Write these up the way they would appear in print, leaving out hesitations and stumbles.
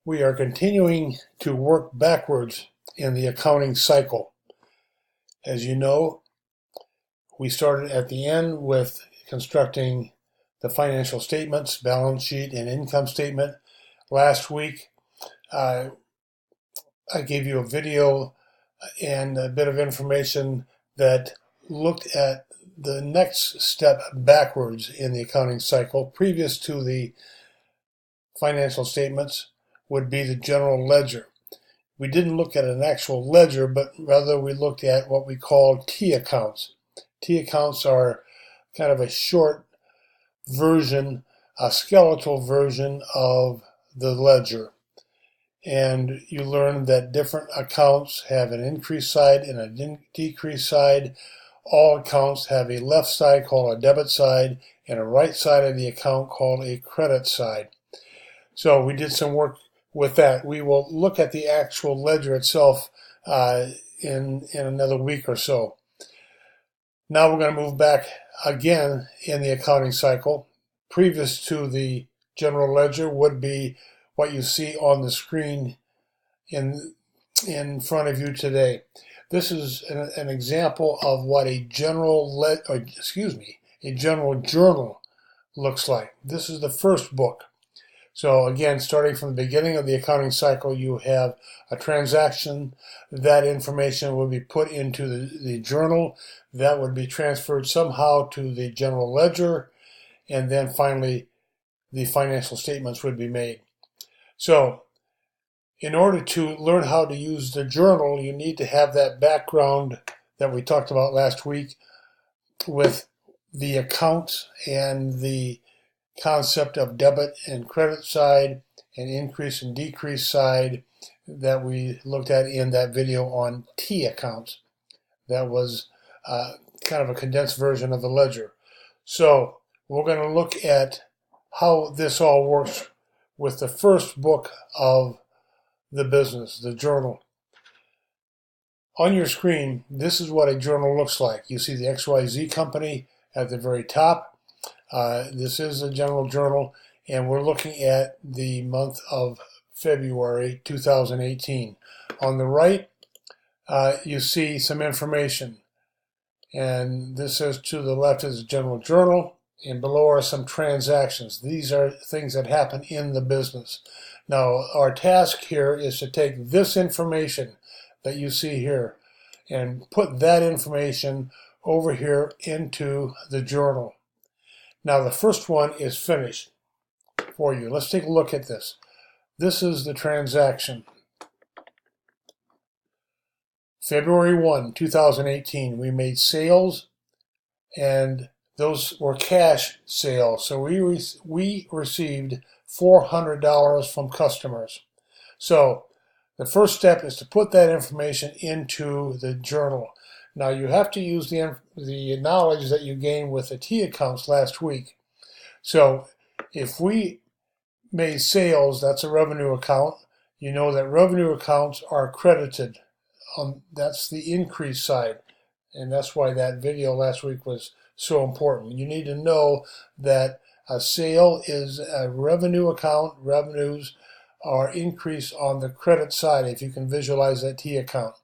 We are continuing to work backwards in the accounting cycle. As you know, we started at the end with constructing the financial statements, balance sheet, and income statement. Last week, I gave you a video and a bit of information that looked at the next step backwards in the accounting cycle. Previous to the financial statements would be the general ledger. We didn't look at an actual ledger, but rather we looked at what we call T accounts. T accounts are kind of a short version, a skeletal version of the ledger. And you learn that different accounts have an increase side and a decrease side. All accounts have a left side called a debit side and a right side of the account called a credit side. So we did some work with that. We will look at the actual ledger itself in another week or so. Now we're going to move back again in the accounting cycle. Previous to the general ledger would be what you see on the screen in front of you today. This is an example of what a general journal looks like. This is the first book. So again, starting from the beginning of the accounting cycle, you have a transaction. That information will be put into the journal. That would be transferred somehow to the general ledger, and then finally the financial statements would be made. So in order to learn how to use the journal, you need to have that background that we talked about last week with the accounts and the concept of debit and credit side and increase and decrease side that we looked at in that video on T accounts. That was kind of a condensed version of the ledger. So we're going to look at how this all works with the first book of the business, the journal. On your screen, this is what a journal looks like. You see the XYZ company at the very top. This is a general journal, and we're looking at the month of February 2018. On the right, you see some information, and this says to the left is a general journal, and below are some transactions. These are things that happen in the business. Now, our task here is to take this information that you see here and put that information over here into the journal. Now the first one is finished for you. Let's take a look at this. This is the transaction. February 1, 2018, we made sales, and those were cash sales. So we received $400 from customers. So the first step is to put that information into the journal. Now you have to use the knowledge that you gained with the T accounts last week. So if we made sales, that's a revenue account. You know that revenue accounts are credited. That's the increase side. And that's why that video last week was so important. You need to know that a sale is a revenue account. Revenues are increased on the credit side if you can visualize that T account.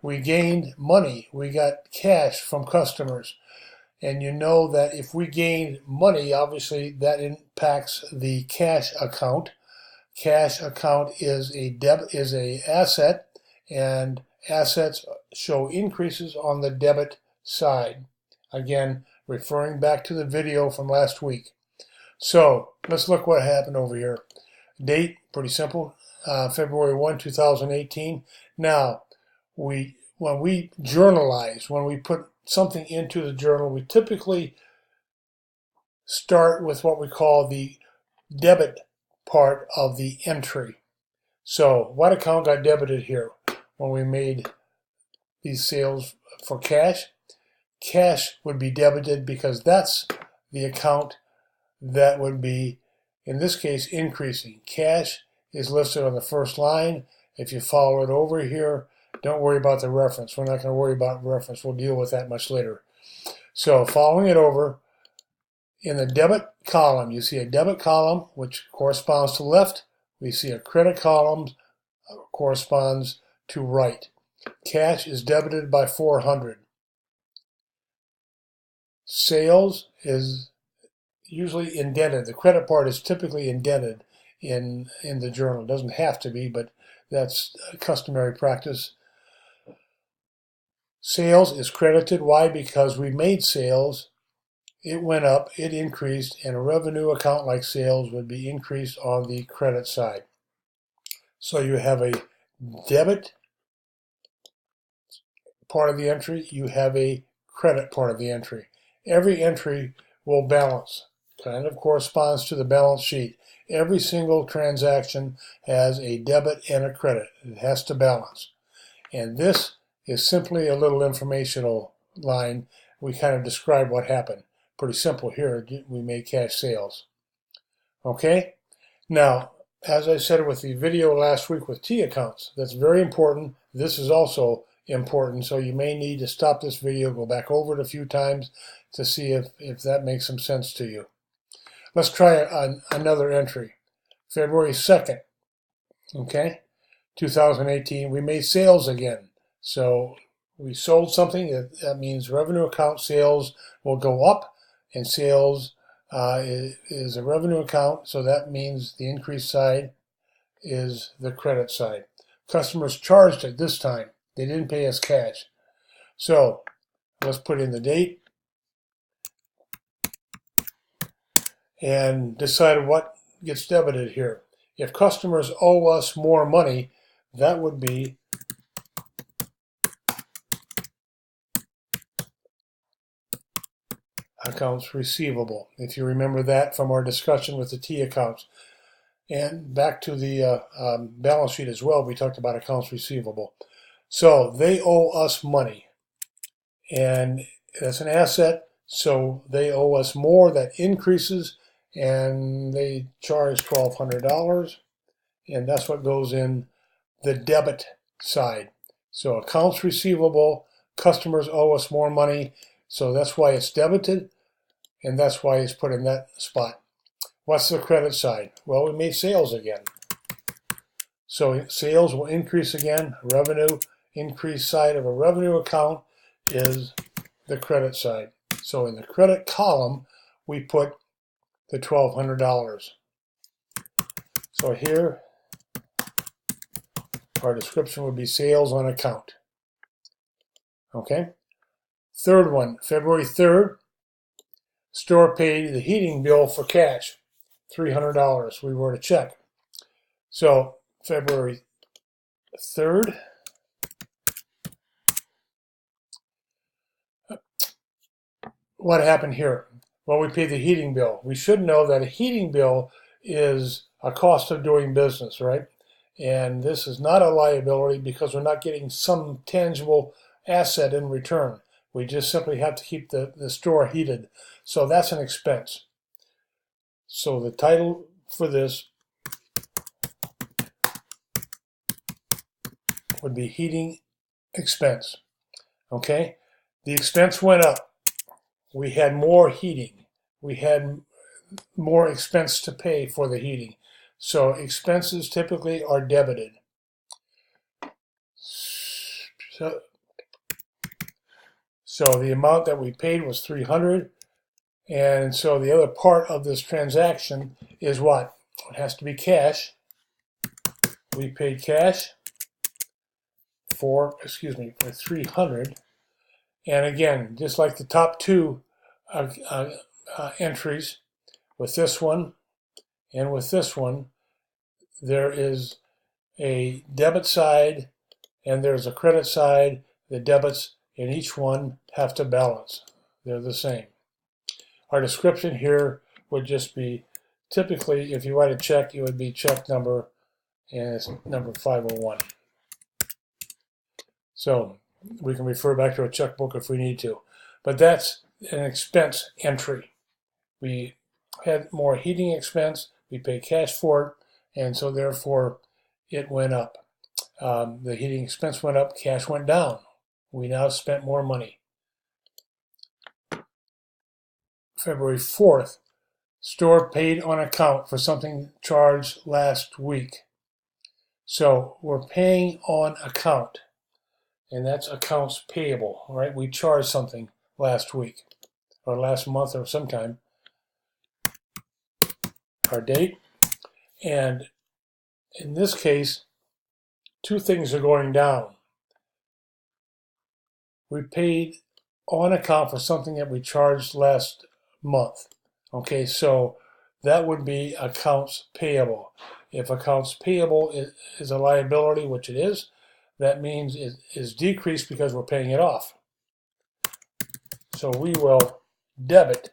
We gained money. We got cash from customers. And you know that if we gained money, obviously that impacts the cash account. Cash account is a asset, and assets show increases on the debit side. Again, referring back to the video from last week. So let's look what happened over here. Date, pretty simple, February 1, 2018. Now, when we journalize, when we put something into the journal, we typically start with what we call the debit part of the entry. So what account got debited here when we made these sales for cash? Cash would be debited because that's the account that would be, in this case, increasing. Cash is listed on the first line. If you follow it over here, don't worry about the reference. We're not going to worry about reference. We'll deal with that much later. So following it over, in the debit column, you see a debit column, which corresponds to left, we see a credit column corresponds to right. Cash is debited by 400. Sales is usually indented. The credit part is typically indented in the journal. It doesn't have to be, but that's customary practice. Sales is credited. Why? Because we made sales. It went up, it increased, and a revenue account like sales would be increased on the credit side. So you have a debit part of the entry, you have a credit part of the entry. Every entry will balance, kind of corresponds to the balance sheet. Every single transaction has a debit and a credit. It has to balance. And this is simply a little informational line. We kind of describe what happened. Pretty simple here. We made cash sales. Okay? Now, as I said with the video last week with T accounts, that's very important. This is also important, so you may need to stop this video, go back over it a few times to see if that makes some sense to you. Let's try another entry. February 2nd, okay, 2018, we made sales again. So we sold something. That means revenue account sales will go up, and sales is a revenue account, so that means the increased side is the credit side. Customers charged it this time. They didn't pay us cash. So let's put in the date and decide what gets debited here. If customers owe us more money, that would be accounts receivable, if you remember that from our discussion with the T accounts. And back to the balance sheet as well, we talked about accounts receivable. So they owe us money, and that's an asset, so they owe us more. That increases, and they charge $1,200, and that's what goes in the debit side. So accounts receivable, customers owe us more money, so that's why it's debited, and that's why it's put in that spot. What's the credit side? Well, we made sales again. So sales will increase again. Revenue, increase side of a revenue account is the credit side. So in the credit column, we put the $1,200. So here, our description would be sales on account. Okay? Third one, February 3rd, store paid the heating bill for cash, $300. We wrote a check. So February 3rd, what happened here? Well, we paid the heating bill. We should know that a heating bill is a cost of doing business, right? And this is not a liability because we're not getting some tangible asset in return. We just simply have to keep the store heated. So that's an expense. So the title for this would be heating expense. Okay? The expense went up. We had more heating. We had more expense to pay for the heating. So expenses typically are debited. So the amount that we paid was $300. And so the other part of this transaction is what? It has to be cash. We paid cash for $300. And again, just like the top two entries, with this one and with this one, there is a debit side and there's a credit side. The debits in each one have to balance. They're the same. Our description here would just be, typically, if you write a check, it would be check number, and it's number 501. So we can refer back to a checkbook if we need to. But that's an expense entry. We had more heating expense, we paid cash for it, and so therefore it went up. The heating expense went up, cash went down. We now spent more money. February 4th, store paid on account for something charged last week. So we're paying on account, and that's accounts payable, right? We charged something last week or last month or sometime, our date. And in this case, two things are going down. We paid on account for something that we charged last month. Okay, so that would be accounts payable. If accounts payable is a liability, which it is, that means it is decreased because we're paying it off. So we will debit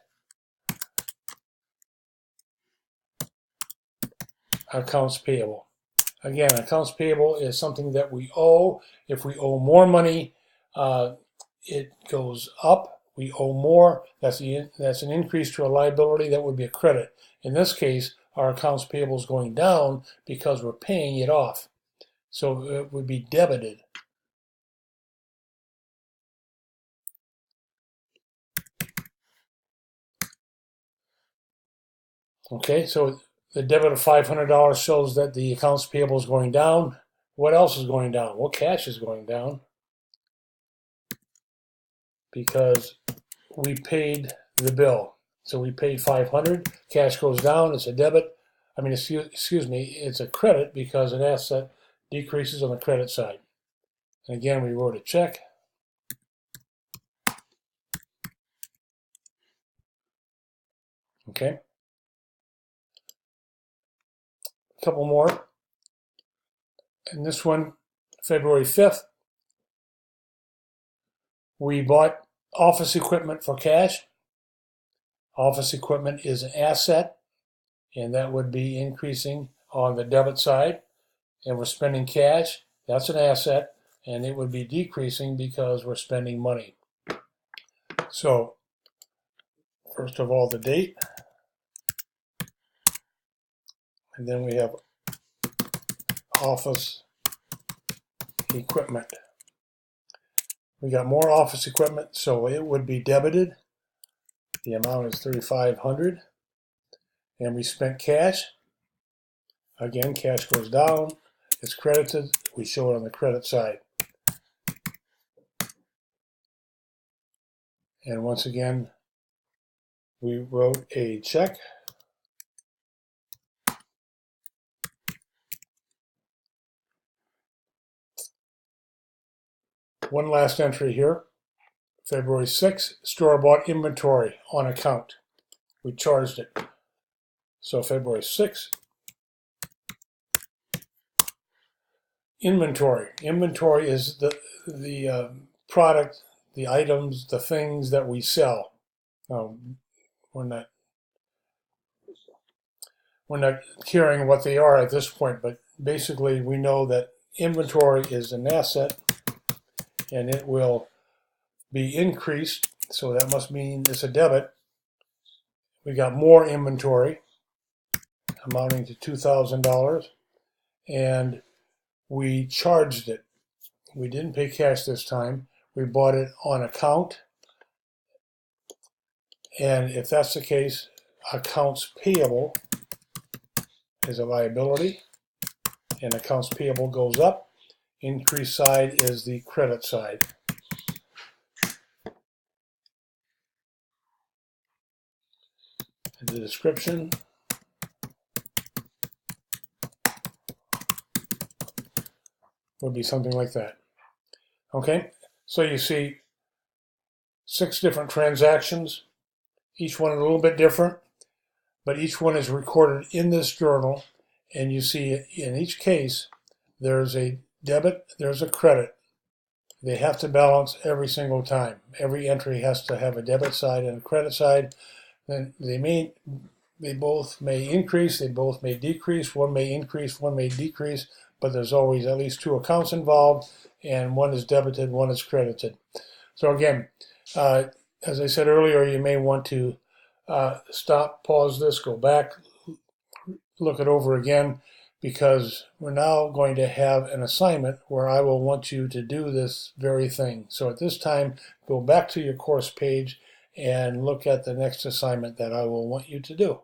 accounts payable. Again, accounts payable is something that we owe. If we owe more money, it goes up. We owe more. That's an increase to a liability. That would be a credit. In this case, our accounts payable is going down because we're paying it off. So it would be debited. Okay, so the debit of $500 shows that the accounts payable is going down. What else is going down? Well, cash is going down because we paid the bill. So we paid $500. Cash goes down. It's a debit. I mean, excuse me, it's a credit because an asset decreases on the credit side. And again, we wrote a check. Okay. A couple more. And this one, February 5th, we bought office equipment for cash. Office equipment is an asset, and that would be increasing on the debit side. And we're spending cash. That's an asset, and it would be decreasing because we're spending money. So, first of all, the date. And then we have office equipment. We got more office equipment, so it would be debited. The amount is $3,500. And we spent cash. Again, cash goes down. It's credited. We show it on the credit side. And once again, we wrote a check. One last entry here. February 6th, store-bought inventory on account. We charged it. So February 6th. Inventory. Inventory is the product, the items, the things that we sell. We're not caring what they are at this point, but basically we know that inventory is an asset and it will be increased, so that must mean it's a debit. We got more inventory amounting to $2,000 and we charged it. We didn't pay cash this time. We bought it on account. And if that's the case, accounts payable is a liability, and accounts payable goes up. Increase side is the credit side. And the description would be something like that. Okay, so you see 6 different transactions, each one a little bit different, but each one is recorded in this journal, and you see in each case there's a debit, there's a credit. They have to balance every single time. Every entry has to have a debit side and a credit side. Then they both may increase, they both may decrease, one may increase, one may decrease, but there's always at least 2 accounts involved, and one is debited, one is credited. So again, as I said earlier, you may want to stop, pause this, go back, look it over again, because we're now going to have an assignment where I will want you to do this very thing. So at this time, go back to your course page and look at the next assignment that I will want you to do.